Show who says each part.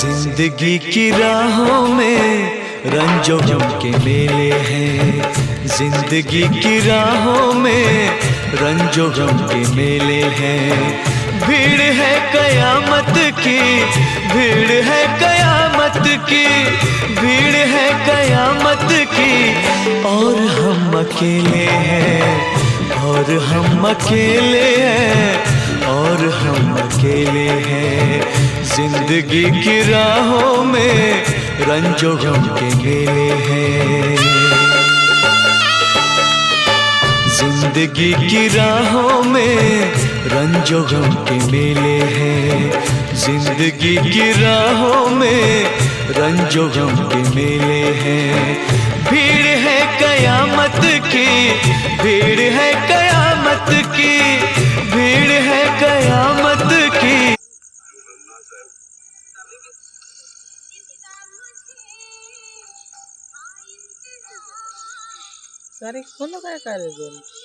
Speaker 1: जिंदगी की राहों में रंजो गम के मेले हैं। जिंदगी की राहों में रंजो गम के मेले हैं। भीड़ है कयामत की, भीड़ है कयामत की, भीड़ है कयामत की। और हम अकेले हैं, और हम अकेले हैं, और हम अकेले हैं। जिंदगी की राहों में रंजो गम के मेले हैं। जिंदगी की राहों में रंजो गम के मेले हैं। जिंदगी की राहों में रंजो गम के मेले हैं। भीड़ है कयामत की, भीड़ है कयामत की, भीड़ है कयामत की।
Speaker 2: तारीख खोलो काय करे